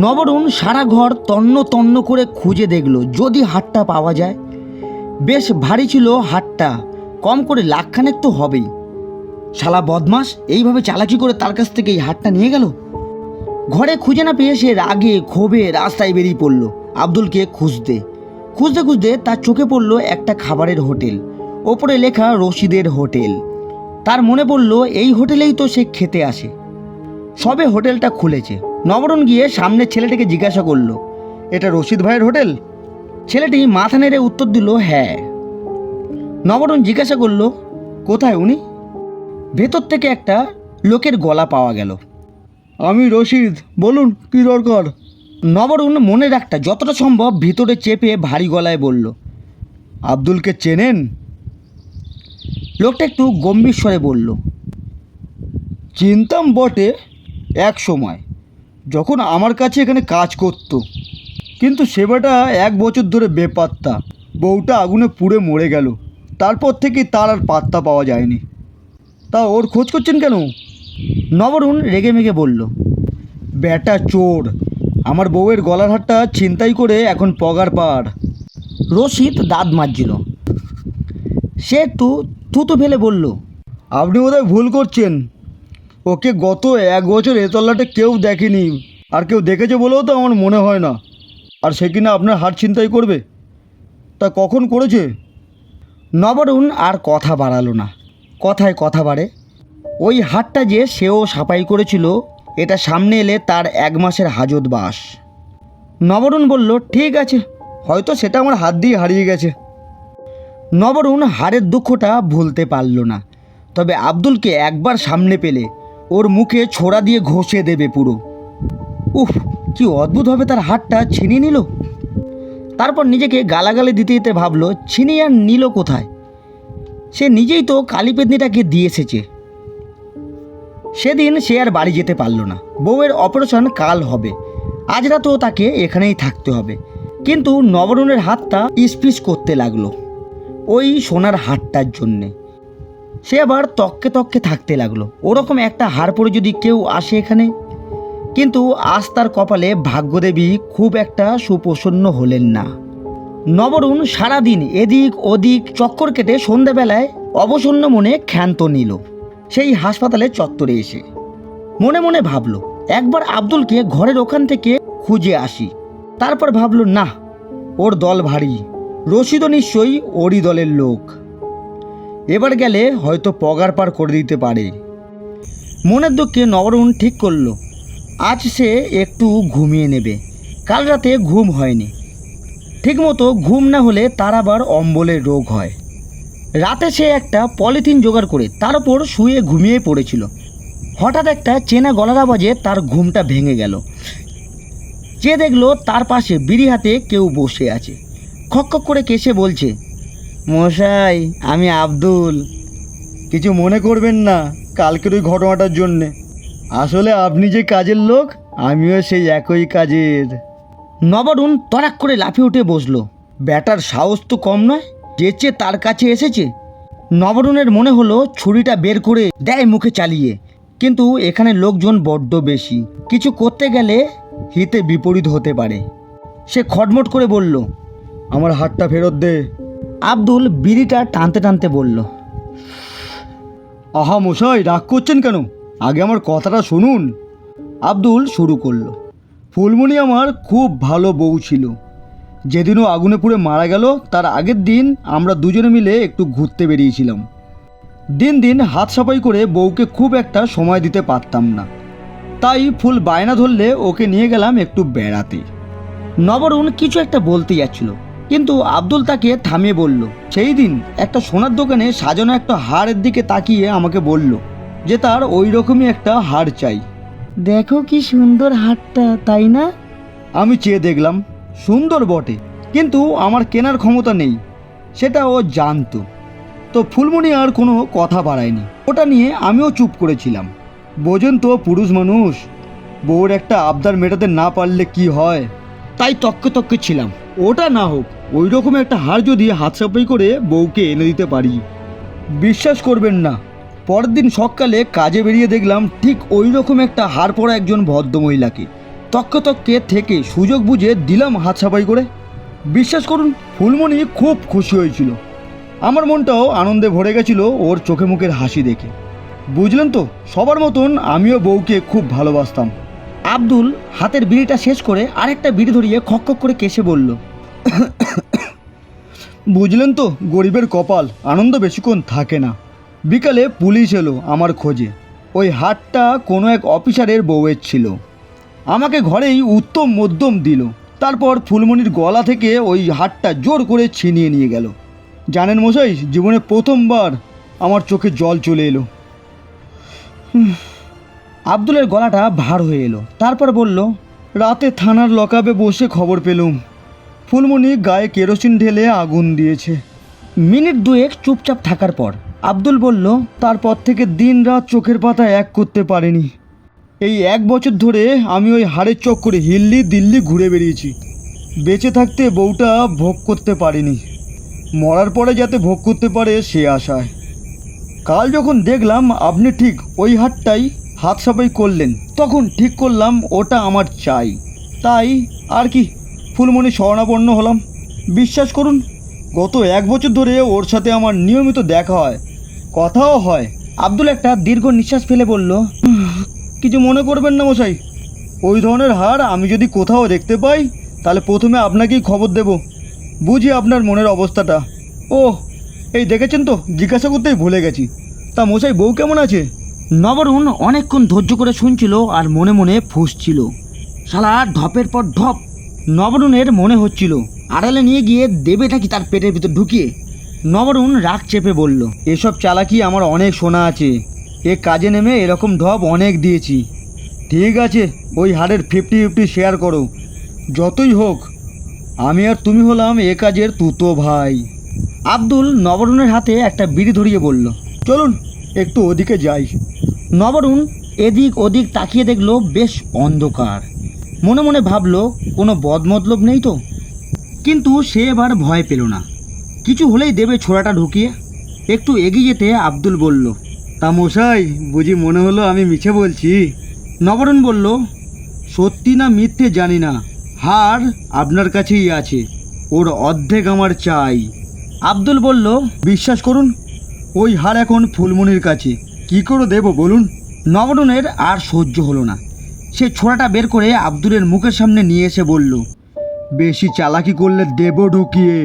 নবরুণ সারা ঘর তন্ন তন্ন করে খুঁজে দেখলো যদি হারটা পাওয়া যায়। বেশ ভারী ছিল হারটা, কম করে লাখখানেক তো হবেই। শালা বদমাস এইভাবে চালাকি করে তার কাছ থেকে এই হারটা নিয়ে গেল। ঘরে খুঁজে না পেয়ে সে রাগে ক্ষোভে রাস্তায় বেরিয়ে পড়ল আব্দুলকে খুঁজতে। খুঁজতে খুঁজতে তার চোখে পড়ল একটা খাবারের হোটেল, ওপরে লেখা রশিদের হোটেল। তার মনে পড়ল এই হোটেলেই তো সে খেতে আসে। সবে হোটেলটা খুলেছে। নবরুণ গিয়ে সামনের ছেলেটিকে জিজ্ঞাসা করলো, এটা রশিদ ভাইয়ের হোটেল? ছেলেটি মাথা নেড়ে উত্তর দিল, হ্যাঁ। নবরুণ জিজ্ঞাসা করলো, কোথায় উনি? ভেতর থেকে একটা লোকের গলা পাওয়া গেল, আমি রশিদ, বলুন কি দরকার? নবরুণ মনের একটা যতটা সম্ভব ভিতরে চেপে ভারী গলায় বলল, আব্দুলকে চেনেন? লোকটা একটু গম্ভীর স্বরে বলল, চিনতাম বটে এক সময়, যখন আমার কাছে এখানে কাজ করত, কিন্তু সেবাটা 1 বছর ধরে বেপাত্তা। বউটা আগুনে পুড়ে মরে গেল, তারপর থেকে তার আর পাত্তা পাওয়া যায়নি। তা ওর খোঁজ করছেন কেন? নবরুণ রেগে মেগে বলল, ব্যাটা চোর, আমার বউয়ের গলার হারটা ছিনতাই করে এখন পগার পাড়। রশিদ দাঁত মাজছিল। সে একটু থুতু ফেলে বলল, আপনি বোধহয় ভুল করছেন, ওকে গত 1 বছর এ তল্লাটে কেউ দেখেনি, আর কেউ দেখেছে বলেও তো আমার মনে হয় না। আর সে কিনা আপনার হার ছিনতাই করবে? তা কখন করেছে? নবরুণ আর কথা বাড়ালো না। কথায় কথা বাড়ে। ওই হাটটা যে সেও সাফাই করেছিল, এটা সামনে এলে তার 1 মাসের হাজত বাস। নবরুণ বলল, ঠিক আছে, হয়তো সেটা আমার হাত দিয়ে হারিয়ে গেছে। নবরুণ হারের দুঃখটা ভুলতে পারল না, তবে আব্দুলকে একবার সামনে পেলে ওর মুখে ছোড়া দিয়ে ঘষে দেবে পুরো। উফ, কি অদ্ভুতভাবে তার হাতটা ছিনিয়ে নিল। তারপর নিজেকে গালাগালি দিতে দিতে ভাবলো, ছিনিয়ে আর নিল কোথায়? সে নিজেই তো কালীপেতনিটাকে দিয়ে এসেছে। সেদিন সে আর বাড়ি যেতে পারল না। বউয়ের অপারেশন কাল হবে, আজ রাতেও তাকে এখানেই থাকতে হবে। কিন্তু নবরুণের হাতটা ইসপিস করতে লাগলো ওই সোনার হারটার জন্যে। সে আবার তককে তককে থাকতে লাগলো, ওরকম একটা হার পরে যদি কেউ আসে এখানে। কিন্তু আজ তার কপালে ভাগ্যদেবী খুব একটা সুপ্রসন্ন হলেন না। নবরুণ সারাদিন এদিক ওদিক চক্কর কেটে সন্ধ্যাবেলায় অবসন্ন মনে ক্ষান্ত নিল সেই হাসপাতালের চত্বরে এসে। মনে মনে ভাবলো একবার আব্দুলকে ঘরের ওখান থেকে খুঁজে আসি। তারপর ভাবলো, না, ওর দল ভারী, রশিদও নিশ্চয়ই ওরই দলের লোক। এবার গেলে হয়তো পগার পার করে দিতে পারে। মনের দুঃখে নবরুণ ঠিক করলো আজ সে একটু ঘুমিয়ে নেবে। কাল রাতে ঘুম হয়নি ঠিকমতো, ঘুম না হলে তার আবার অম্বলের রোগ হয়। রাতে সে একটা পলিথিন জোগাড় করে তার ওপর শুয়ে ঘুমিয়ে পড়েছিল। হঠাৎ একটা চেনা গলার আওয়াজে তার ঘুমটা ভেঙে গেল। চেয়ে দেখলো তার পাশে বিড়ি হাতে কেউ বসে আছে। খক খক করে কেসে বলছে, মশাই, আমি আব্দুল। কিছু মনে করবেন না, কালকের ওই ঘটনাটার জন্যে। আসলে আপনি যে কাজের লোক, আমিও সেই একই কাজের। নবারুণ তড়াক করে লাফিয়ে উঠে বসলো। ব্যাটার সাহস তো কম নয়, যেচে তার কাছে এসেছে। নবারুণের মনে হলো ছুরিটা বের করে দেয় মুখে চালিয়ে, কিন্তু এখানে লোকজন বড্ড বেশি, কিছু করতে গেলে হিতে বিপরীত হতে পারে। সে খটমট করে বলল, আমার হাতটা ফেরত দে। আব্দুল বিড়িটা টানতে টানতে বলল, আহা মশাই, রাগ করছেন কেন? আগে আমার কথাটা শুনুন। আব্দুল শুরু করলো, ফুলমণি আমার খুব ভালো বউ ছিল। যেদিনও আগুনে পুড়ে মারা গেল তার আগের দিন আমরা দুজনে মিলে একটু ঘুরতে বেরিয়েছিলাম। দিন দিন হাত সাফাই করে বউকে খুব একটা সময় দিতে পারতাম না, তাই ফুল বায়না ধরলে ওকে নিয়ে গেলাম একটু বেড়াতে। নবারুণ কিছু একটা বলতে যাচ্ছিল, কিন্তু আব্দুল তাকে থামিয়ে বলল, সেই দিন একটা সোনার দোকানে সাজানো একটা হারের দিকে তাকিয়ে আমাকে বলল যে তার ওই রকমই একটা হার চাই। দেখো কি সুন্দর হাটটা, তাই না? আমি চেয়ে দেখলাম, সুন্দর বটে, কিন্তু আমার কেনার ক্ষমতা নেই, সেটা ও জানতো। তো ফুলমণি আর কোনো কথা বাড়ায়নি। ওটা নিয়ে আমিও চুপ করেছিলাম। বোঝেন তো, পুরুষ মানুষ, বউর একটা আবদার মেটাতে না পারলে কি হয়, তাই তক্কে তক্কে ছিলাম। ওটা না হোক, ওই রকম একটা হার যদি হাত সাফাই করে বউকে এনে দিতে পারি। বিশ্বাস করবেন না, পরের দিন সকালে কাজে বেরিয়ে দেখলাম ঠিক ওই রকম একটা হার পরা একজন ভদ্রমহিলাকে। তক্কে তক্কে থেকে সুযোগ বুঝে দিলাম হাত সাফাই করে। বিশ্বাস করুন, ফুলমণি খুব খুশি হয়েছিল। আমার মনটাও আনন্দে ভরে গেছিল ওর চোখে মুখের হাসি দেখে। বুঝলেন তো, সবার মতন আমিও বউকে খুব ভালোবাসতাম। আব্দুল হাতের বিড়িটা শেষ করে আরেকটা বিড়ি ধরিয়ে খক খক করে কেসে বলল, বুঝলেন তো, গরিবের কপাল, আনন্দ বেশিক্ষণ থাকে না। বিকালে পুলিশ এলো আমার খোঁজে। ওই হাটটা কোনো এক অফিসারের বউয়ের ছিল। আমাকে ঘরেই উত্তম মধ্যম দিল। তারপর ফুলমণির গলা থেকে ওই হাটটা জোর করে ছিনিয়ে নিয়ে গেল। জানেন মশাই, জীবনে প্রথমবার আমার চোখে জল চলে এলো। আব্দুলের গলাটা ভার হয়ে এলো। তারপর বলল, রাতে থানার লকআপে বসে খবর পেলুম ফুলমণি গায়ে কেরোসিন ঢেলে আগুন দিয়েছে। মিনিট দুয়েক চুপচাপ থাকার পর আব্দুল বলল, তারপর থেকে দিন রাত চোখের পাতা এক করতে পারিনি। এই 1 বছর ধরে আমি ওই হাড়ের চক্করে হিল্লি দিল্লি ঘুরে বেরিয়েছি। বেঁচে থাকতে বউটা ভোগ করতে পারিনি, মরার পরে যাতে ভোগ করতে পারে সে আশায়। কাল যখন দেখলাম আপনি ঠিক ওই হাটটাই হাত সাফাই করলেন, তখন ঠিক করলাম ওটা আমার চাই। তাই আর কি, ফুলমণি শরণাপন্ন হলাম। বিশ্বাস করুন, গত 1 বছর ধরে ওর সাথে আমার নিয়মিত দেখা হয়, কথাও হয়। আব্দুল একটা দীর্ঘ নিঃশ্বাস ফেলে বলল, কিছু মনে করবেন না মশাই, ওই ধরনের হার আমি যদি কোথাও দেখতে পাই তাহলে প্রথমে আপনাকেই খবর দেব। বুঝি আপনার মনের অবস্থাটা। ও, এই দেখেছেন তো, জিজ্ঞাসা করতেই ভুলে গেছি। তা মশাই, বউ কেমন আছে? নবরুণ অনেকক্ষণ ধৈর্য করে শুনছিল আর মনে মনে ফুঁসছিল। শালা ঢপের পর ঢপ। নবরুণের মনে হচ্ছিল আড়ালে নিয়ে গিয়ে দেবে নাকি তার পেটের ভিতর ঢুকিয়ে। নবরুণ রাগ চেপে বলল, এসব চালাকি আমার অনেক শোনা আছে। এ কাজে নেমে এরকম ঢপ অনেক দিয়েছি। ঠিক আছে, ওই হারের 50-50 শেয়ার করো। যতই হোক, আমি আর তুমি হলাম এ কাজের তুতো ভাই। আব্দুল নবরুণের হাতে একটা বিড়ি ধরিয়ে বলল, চলুন একটু ওদিকে যাই। নবরুণ এদিক ওদিক তাকিয়ে দেখলো বেশ অন্ধকার। মনে মনে ভাবলো কোনো বদমতলব নেই তো। কিন্তু সে এবার ভয় পেল না, কিছু হলেই দেবে ছোড়াটা ঢুকিয়ে। একটু এগিয়ে যেতে আব্দুল বলল, তা মশাই, বুঝি মনে হলো আমি মিছে বলছি? নবরুণ বলল, সত্যি না মিথ্যে জানি না, হার আপনার কাছেই আছে, ওর অর্ধেক আমার চাই। আব্দুল বলল, বিশ্বাস করুন, ওই হার এখন ফুলমণির কাছে। কি করে দেব বলুন? নবরুণের আর সহ্য হলো না। সে ছোড়াটা বের করে আব্দুলের মুখের সামনে নিয়ে এসে বলল, বেশি চালাকি করলে দেব ঢুকিয়ে।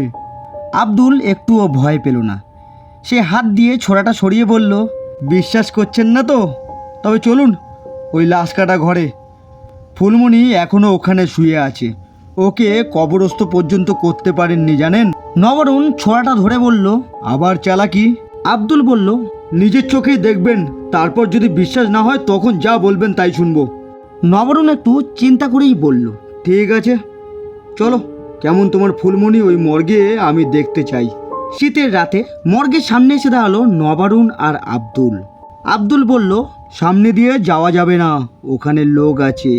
আব্দুল একটুও ভয় পেল না। সে হাত দিয়ে ছোড়াটা সরিয়ে বলল, বিশ্বাস করছেন না তো? তবে চলুন ওই লাশ কাটা ঘরে। ফুলমণি এখনও ওখানে শুয়ে আছে, ওকে কবরস্থ পর্যন্ত করতে পারেননি জানেন। নবরুণ ছোড়াটা ধরে বলল, আবার চালাকি? আব্দুল বলল, নিজের চোখেই দেখবেন, তারপর যদি বিশ্বাস না হয় তখন যা বলবেন তাই শুনবো। নবরুণ একটু চিন্তা করেই বলল, ঠিক আছে, চলো। কেমন তোমার ফুলমণি ওই মর্গে আমি দেখতে চাই। শীতের রাতে মর্গের সামনে এসে দাঁড়ালো নবরুণ আর আব্দুল। আব্দুল বলল, সামনে দিয়ে যাওয়া যাবে না, ওখানে লোক আছে।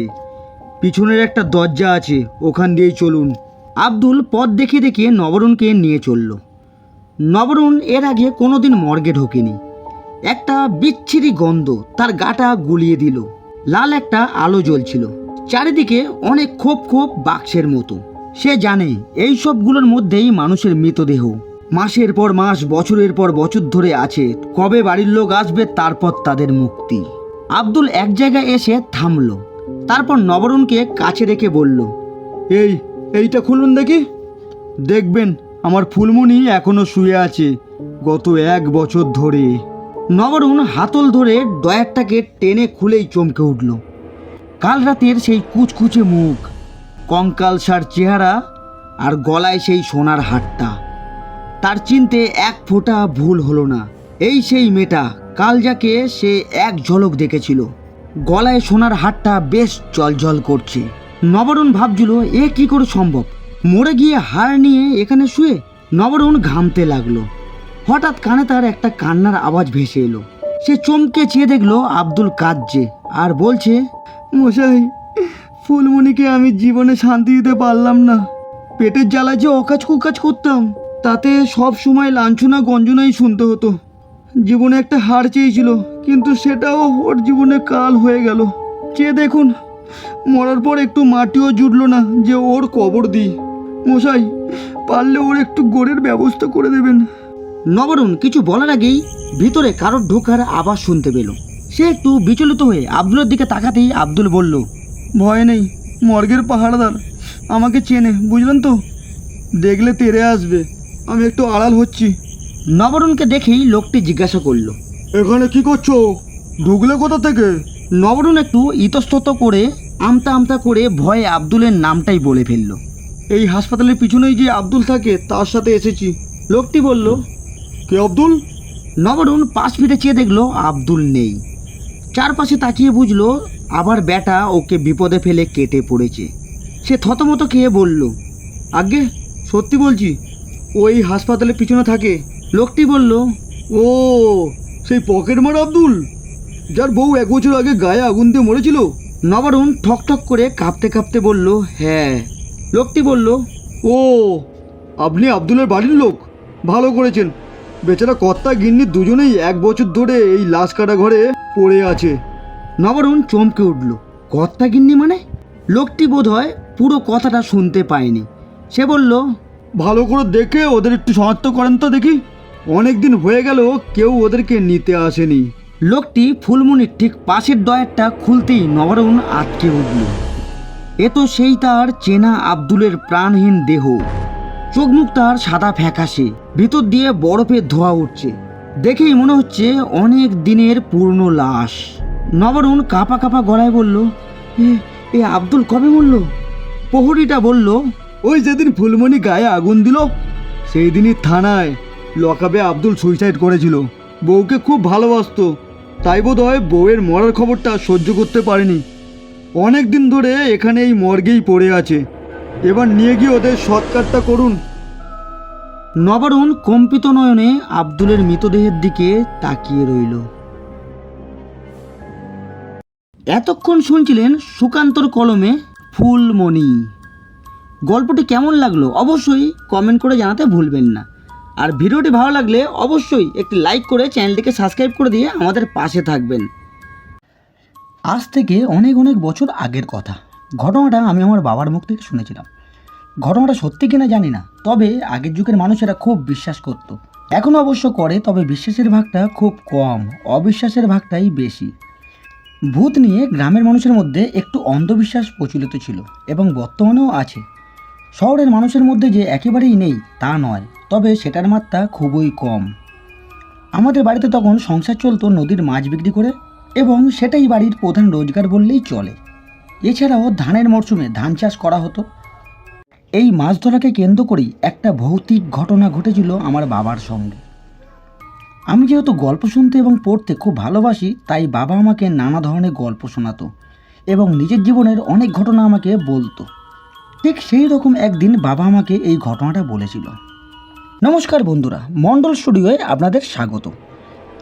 পিছনের একটা দরজা আছে, ওখান দিয়েই চলুন। আব্দুল পথ দেখিয়ে দেখিয়ে নবরুণকে নিয়ে চলল। নবরুণ এর আগে কোনোদিন মর্গে ঢোকেনি। একটা বিচ্ছিরি গন্ধ তার গাটা গুলিয়ে দিল। লাল একটা আলো জ্বলছিল, চারিদিকে অনেক খোপ খোপ বাক্সের মতো। সে জানে এই সবগুলোর মধ্যেই মানুষের মৃতদেহ মাসের পর মাস, বছরের পর বছর ধরে আছে। কবে বাড়ির লোক আসবে, তারপর তাদের মুক্তি। আব্দুল এক জায়গায় এসে থামলো, তারপর নবরুণকে কাছে রেখে বলল, এইটা খুলুন দেখি। দেখবেন আমার ফুলমণি এখনো শুয়ে আছে, গত 1 বছর ধরে। নবরুণ হাতল ধরে ডয়ারটাকে টেনে খুলেই চমকে উঠল। কাল রাতের সেই কুচকুচে মুখ, কঙ্কালসার চেহারা আর গলায় সেই সোনার হারটা। তার চিনতে এক ফোঁটা ভুল হলো না। এই সেই মেয়েটা, কাল যাকে সে এক ঝলক দেখেছিল। গলায় সোনার হারটা বেশ জলজল করছে। নবরুণ ভাবছিল, এ কি করে সম্ভব? মরে গিয়ে হার নিয়ে এখানে শুয়ে। নবরুণ ঘামতে লাগলো। হঠাৎ কানে তার একটা কান্নার আওয়াজ ভেসে এলো। সে চমকে চেয়ে দেখলো আব্দুল কাঁদছে আর বলছে, মশাই, ফুলমণিকে আমি জীবনে শান্তি দিতে পারলাম না। পেটের জ্বালায় যে অকাজ কুকাজ করতাম, তাতে সব সময় লাঞ্ছনা গঞ্জনাই শুনতে হতো। জীবনে একটা হার চেয়েছিল, কিন্তু সেটাও ওর জীবনে কাল হয়ে গেল। চেয়ে দেখুন, মরার পর একটু মাটিও জুটলো না যে ওর কবর দিই। মশাই, পারলে ওর একটু গোড়ের ব্যবস্থা করে দেবেন। নবরুণ কিছু বলার আগেই ভিতরে কারোর ঢোকার আওয়াজ শুনতে পেল। সে একটু বিচলিত হয়ে আব্দুলের দিকে তাকাতেই আব্দুল বলল, ভয় নেই, মর্গের পাহাড়দার আমাকে চেনে, বুঝলেন তো? দেখলে তেড়ে আসবে, আমি একটু আড়াল হচ্ছি। নবরুণকে দেখেই লোকটি জিজ্ঞাসা করলো, এখানে কি করছো? ঢুকলে কোথা থেকে? নবরুণ একটু ইতস্তত করে আমতা আমতা করে ভয়ে আব্দুলের নামটাই বলে ফেলল। এই হাসপাতালের পিছনেই যে আব্দুল থাকে, তার সাথে এসেছি। লোকটি বলল, কে আব্দুল? নবরুণ পাশ ফিরে চেয়ে দেখলো আব্দুল নেই। চারপাশে তাকিয়ে বুঝলো আবার ব্যাটা ওকে বিপদে ফেলে কেটে পড়েছে। সে থতমত খেয়ে বলল, আগে সত্যি বলছি, ওই হাসপাতালের পিছনে থাকে। লোকটি বলল, ও, সেই পকেট মার আব্দুল, যার বউ 1 বছর আগে গায়ে আগুন দিয়ে মরেছিল। নবরুণ ঠকঠক করে কাঁপতে কাঁপতে বলল, হ্যাঁ। লোকটি বলল, ও, আপনি আব্দুলের বাড়ির লোক? ভালো করেছেন। বেচারা কর্তা গিন্নি দুজনেই 1 বছর ধরে এই লাশ কাটা ঘরে পড়ে আছে। নবরুণ চমকে উঠল। কর্তাগিন্নি মানে? লোকটি বোধহয় পুরো কথাটা শুনতে পায়নি। সে বলল, ভালো করে দেখে ওদের একটু শনাক্ত করেন তো দেখি। অনেক দিন হয়ে গেল কেউ ওদেরকে নিতে আসেনি। লোকটি ফুলমণির ঠিক পাশের ডয়ারটা খুলতেই নবরুণ আটকে উঠল। এ তো সেই তার চেনা আব্দুলের প্রাণহীন দেহ। চোখ মুখ তার সাদা ফ্যাকাশে, ভিতর দিয়ে বরফের ধোঁয়া উঠছে। দেখেই মনে হচ্ছে অনেক দিনের পুরনো লাশ। নবরুণ কাঁপা কাঁপা গলায় বলল, এ আব্দুল কবে মরল? প্রহরীটা বলল, ওই যেদিন ফুলমণি গায়ে আগুন দিল, সেই দিনই থানায় লকআপে আব্দুল সুইসাইড করেছিল। বউকে খুব ভালোবাসতো, তাই বোধ হয় বউয়ের মরার খবরটা সহ্য করতে পারেনি। অনেক দিন ধরে এখানে এই মর্গেই পড়ে আছে। এবার নিয়ে গিয়ে ওদের সৎকারটা করুন। নবরুণ কম্পিত নয়নে আব্দুলের মৃতদেহের দিকে তাকিয়ে রইল। এতক্ষণ শুনছিলেন সুকান্তর কলমে ফুলমণি। গল্পটি কেমন লাগলো অবশ্যই কমেন্ট করে জানাতে ভুলবেন না। আর ভিডিওটি ভালো লাগলে অবশ্যই একটি লাইক করে চ্যানেলটিকে সাবস্ক্রাইব করে দিয়ে আমাদের পাশে থাকবেন। আজ থেকে অনেক অনেক বছর আগের কথা। ঘটনাটা আমি আমার বাবার মুখ থেকে শুনেছিলাম। ঘটনাটা সত্যি কিনা জানি না, তবে আগের যুগের মানুষেরা খুব বিশ্বাস করত। এখনও অবশ্য করে, তবে বিশ্বাসের ভাগটা খুব কম, অবিশ্বাসের ভাগটাই বেশি। ভূত নিয়ে গ্রামের মানুষের মধ্যে একটু অন্ধবিশ্বাস প্রচলিত ছিল এবং বর্তমানেও আছে। শহরের মানুষের মধ্যে যে একেবারেই নেই তা নয়, তবে সেটার মাত্রা খুবই কম। আমাদের বাড়িতে তখন সংসার চলতো নদীর মাছ বিক্রি করে, এবং সেটাই বাড়ির প্রধান রোজগার বললেই চলে। এছাড়াও ধানের মরশুমে ধান চাষ করা হতো। এই মাছ ধরাকে কেন্দ্র করেই একটা ভৌতিক ঘটনা ঘটেছিল আমার বাবার সঙ্গে। আমি যেহেতু গল্প শুনতে এবং পড়তে খুব ভালোবাসি, তাই বাবা আমাকে নানা ধরনের গল্প শোনাতো এবং নিজের জীবনের অনেক ঘটনা আমাকে বলতো। ঠিক সেই রকম একদিন বাবা আমাকে এই ঘটনাটা বলেছিল। নমস্কার বন্ধুরা, মণ্ডল স্টুডিওয়ে আপনাদের স্বাগত।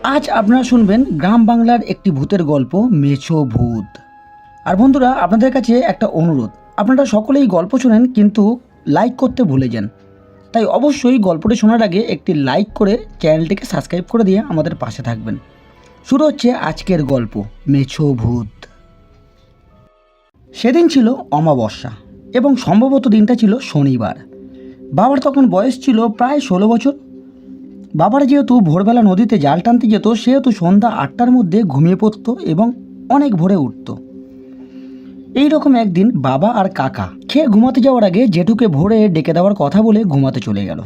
আজ আপনারা শুনবেন গ্রাম বাংলার একটি ভূতের গল্প, মেছো ভূত। আর বন্ধুরা, আপনাদের কাছে একটা অনুরোধ, আপনারা সকলেই গল্প শোনেন কিন্তু লাইক করতে ভুলে যান। তাই অবশ্যই গল্পটি শোনার আগে একটি লাইক করে চ্যানেলটিকে সাবস্ক্রাইব করে দিয়ে আমাদের পাশে থাকবেন। শুরু হচ্ছে আজকের গল্প, মেছো ভূত। সেদিন ছিল অমাবস্যা এবং সম্ভবত দিনটা ছিল শনিবার। বাবার তখন বয়স ছিল প্রায় 16 বছর। বাবার যেহেতু ভোরবেলা নদীতে জাল টানতে যেত, সেহেতু সন্ধ্যা 8টার মধ্যে ঘুমিয়ে পড়ত এবং অনেক ভোরে উঠত। এই রকম একদিন বাবা আর কাকা খেয়ে ঘুমাতে যাওয়ার আগে জেঠুকে ভোরে ডেকে দেওয়ার কথা বলে ঘুমাতে চলে গেল।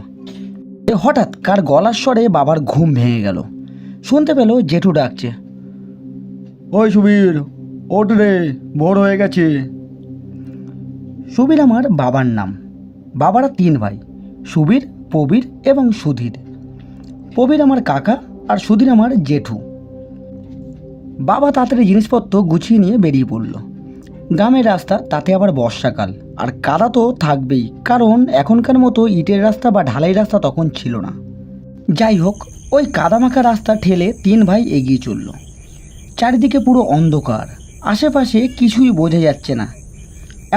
হঠাৎ কার গলার স্বরে বাবার ঘুম ভেঙে গেল। শুনতে পেল জেঠু ডাকছে, ওই সুবীর, ওঠ রে, ভোর হয়ে গেছে। সুবীর আমার বাবার নাম। বাবারা 3 ভাই, সুবীর, প্রবীর এবং সুধীর। প্রবীর আমার কাকা আর সুধীর আমার জেঠু। বাবা তাড়াতাড়ি জিনিসপত্র গুছিয়ে নিয়ে বেরিয়ে পড়ল। গ্রামের রাস্তা, তাতে আবার বর্ষাকাল, আর কাদা তো থাকবেই, কারণ এখনকার মতো ইটের রাস্তা বা ঢালাই রাস্তা তখন ছিল না। যাই হোক, ওই কাদামাখা রাস্তা ঠেলে 3 ভাই এগিয়ে চলল। চারিদিকে পুরো অন্ধকার, আশেপাশে কিছুই বোঝা যাচ্ছে না,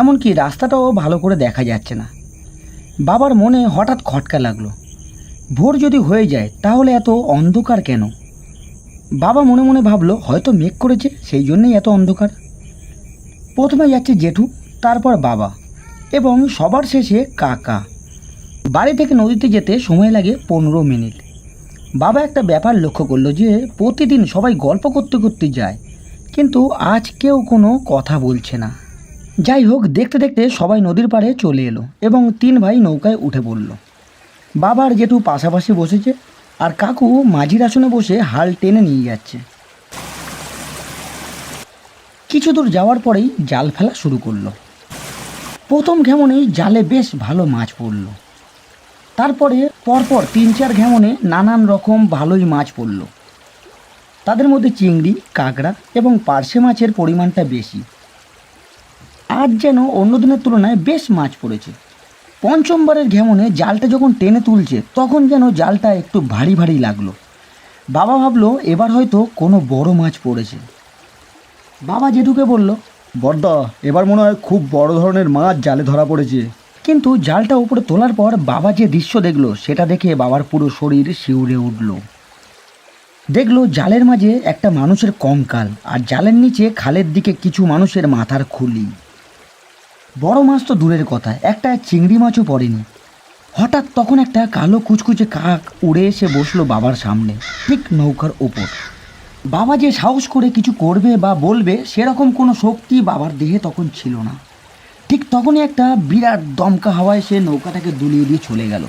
এমনকি রাস্তাটাও ভালো করে দেখা যাচ্ছে না। বাবার মনে হঠাৎ খটকা লাগলো, ভোর যদি হয়ে যায় তাহলে এত অন্ধকার কেন? বাবা মনে মনে ভাবলো হয়তো মেঘ করেছে, সেই জন্যই এত অন্ধকার। প্রথমে যাচ্ছে জেঠু, তারপর বাবা এবং সবার শেষে কাকা। বাড়ি থেকে নদীতে যেতে সময় লাগে 15 মিনিট। বাবা একটা ব্যাপার লক্ষ্য করলো যে প্রতিদিন সবাই গল্প করতে করতে যায়, কিন্তু আজ কেউ কোনো কথা বলছে না। যাই হোক, দেখতে দেখতে সবাই নদীর পাড়ে চলে এলো এবং 3 ভাই নৌকায় উঠে পড়ল। বাবার জেঠু পাশাপাশি বসেছে আর কাকু মাঝির আসনে বসে হাল টেনে নিয়ে যাচ্ছে। কিছু দূর যাওয়ার পরেই জাল ফেলা শুরু করলো। প্রথম ঘেমনেই জালে বেশ ভালো মাছ পড়ল। তারপরে পরপর 3-4 ঘেমনে নানান রকম ভালোই মাছ পড়ল। তাদের মধ্যে চিংড়ি, কাঁকড়া এবং পার্শে মাছের পরিমাণটা বেশি। আজ যেন অন্য দিনের তুলনায় বেশ মাছ পড়েছে। পঞ্চমবারের ঘেমনে জালটা যখন টেনে তুলছে, তখন যেন জালটা একটু ভারী ভারী লাগলো। বাবা ভাবলো এবার হয়তো কোনো বড় মাছ পড়েছে। বাবা জেঠুকে বলল, বড়দা, এবার মনে হয় খুব বড় ধরনের মাছ জালে ধরা পড়েছে। কিন্তু জালটা উপরে তোলার পর বাবা যে দৃশ্য দেখলো, সেটা দেখে বাবার পুরো শরীর শিউরে উঠল। দেখলো জালের মাঝে একটা মানুষের কঙ্কাল, আর জালের নিচে খালের দিকে কিছু মানুষের মাথার খুলি। বড় মাছ তো দূরের কথা, একটা চিংড়ি মাছও পড়েনি। হঠাৎ তখন একটা কালো কুচকুচে কাক উড়ে এসে বসলো বাবার সামনে, ঠিক নৌকার ওপর। বাবা যে সাহস করে কিছু করবে বা বলবে, সেরকম কোনো শক্তি বাবার দেহে তখন ছিল না। ঠিক তখনই একটা বিরাট দমকা হাওয়া এসে নৌকাটাকে দুলিয়ে দিয়ে চলে গেল।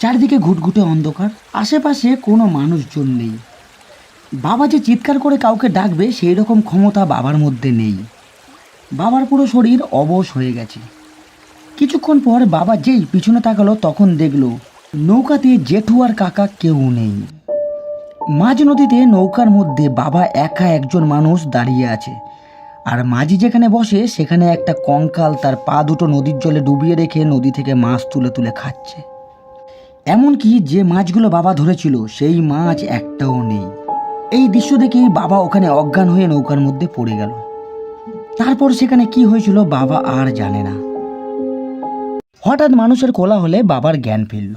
চারিদিকে ঘুটঘুটে অন্ধকার, আশেপাশে কোনো মানুষজন নেই। বাবা যে চিৎকার করে কাউকে ডাকবে, সেই রকম ক্ষমতা বাবার মধ্যে নেই। বাবার পুরো শরীর অবশ হয়ে গেছে। কিছুক্ষণ পর বাবা যেই পিছনে তাকালো, তখন দেখলো নৌকাতে জেঠু আর কাকা কেউ নেই। মাঝ নদীতে নৌকার মধ্যে বাবা একা একজন মানুষ দাঁড়িয়ে আছে, আর মাঝি যেখানে বসে সেখানে একটা কঙ্কাল তার পা দুটো নদীর জলে ডুবিয়ে রেখে নদী থেকে মাছ তুলে তুলে খাচ্ছে। এমনকি যে মাছগুলো বাবা ধরেছিল, সেই মাছ একটাও নেই। এই দৃশ্য দেখেই বাবা ওখানে অজ্ঞান হয়ে নৌকার মধ্যে পড়ে গেল। তারপর সেখানে কি হয়েছিল বাবা আর জানে না। হঠাৎ মানুষের কোলাহলে বাবার জ্ঞান ফিরল।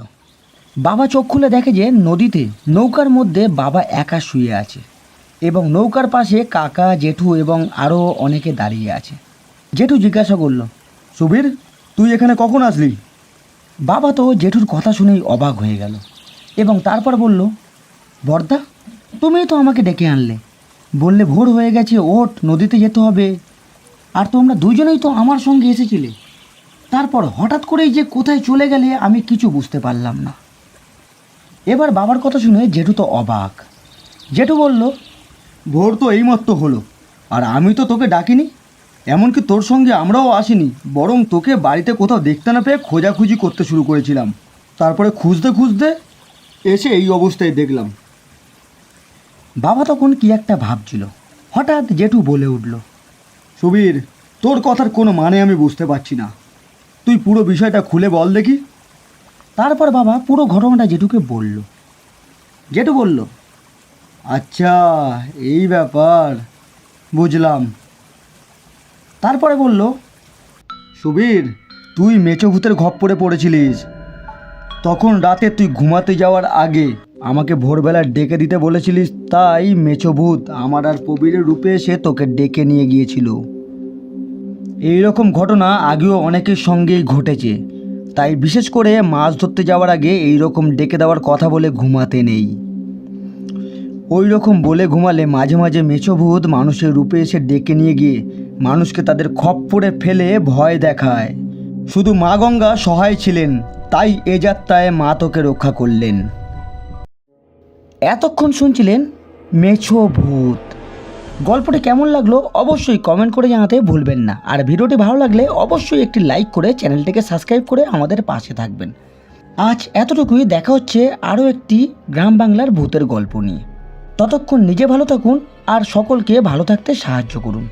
বাবা চোখ খুলে দেখে যে নদীতে নৌকার মধ্যে বাবা একা শুয়ে আছে এবং নৌকার পাশে কাকা, জেঠু এবং আরও অনেকে দাঁড়িয়ে আছে। জেঠু জিজ্ঞাসা করল, সুবীর, তুই এখানে কখন আসলি? বাবা তো জেঠুর কথা শুনেই অবাক হয়ে গেল এবং তারপর বলল, বর্দা, তুমিই তো আমাকে ডেকে আনলে, বললে ভোর হয়ে গেছে, ওঠ, নদীতে যেতে হবে, আর তোমরা দুজনেই তো আমার সঙ্গে এসেছিলে। তারপর হঠাৎ করেই যে কোথায় চলে গেলে আমি কিছু বুঝতে পারলাম না। এবার বাবার কথা শুনে জেঠু তো অবাক। জেঠু বলল, ভোর তো এইমাত্র হলো, আর আমি তো তোকে ডাকিনি, এমনকি তোর সঙ্গে আমরাও আসিনি, বরং তোকে বাড়িতে কোথাও দেখতে না পেয়ে খোঁজাখুঁজি করতে শুরু করেছিলাম। তারপরে খুঁজতে খুঁজতে এসে এই অবস্থায় দেখলাম। বাবা তখন কি একটা ভাবছিল। হঠাৎ জেঠু বলে উঠল, সুবীর, তোর কথার কোনো মানে আমি বুঝতে পারছি না, তুই পুরো বিষয়টা খুলে বল দেখি। তারপর বাবা পুরো ঘটনাটা জেঠুকে বলল। জেঠু বলল, আচ্ছা, এই ব্যাপার, বুঝলাম। তারপরে বলল, সুবীর, তুই মেচো ভূতের খপ্পরে পড়েছিলিস। তখন রাতে তুই ঘুমাতে যাওয়ার আগে আমাকে ভোরবেলা ডেকে দিতে বলেছিলিস, তাই মেচো ভূত আমার আর প্রবীরের রূপে এসে তোকে ডেকে নিয়ে গিয়েছিল। এই রকম ঘটনা আগেও অনেকের সঙ্গেই ঘটেছে, তাই বিশেষ করে মাছ ধরতে যাওয়ার আগে এই রকম ডেকে দেওয়ার কথা বলে ঘুমাতে নেই। ওই রকম বলে ঘুমালে মাঝে মাঝে মেছো ভূত মানুষের রূপে এসে ডেকে নিয়ে গিয়ে মানুষকে তাদের খপ্পরে ফেলে ভয় দেখায়। শুধু মা গঙ্গা সহায় ছিলেন, তাই এ যাত্রায় মা তোকে রক্ষা করলেন। এতক্ষণ শুনছিলেন মেছো ভূত। গল্পটি কেমন লাগলো অবশ্যই কমেন্ট করে জানাতে ভুলবেন না। আর ভিডিওটি ভালো লাগলে অবশ্যই একটি লাইক করে চ্যানেলটিকে সাবস্ক্রাইব করে আমাদের পাশে থাকবেন। আজ এতটুকুই, দেখা হচ্ছে আরও একটি গ্রাম বাংলার ভূতের গল্প নিয়ে। ততক্ষণ নিজে ভালো থাকুন আর সকলকে ভালো থাকতে সাহায্য করুন।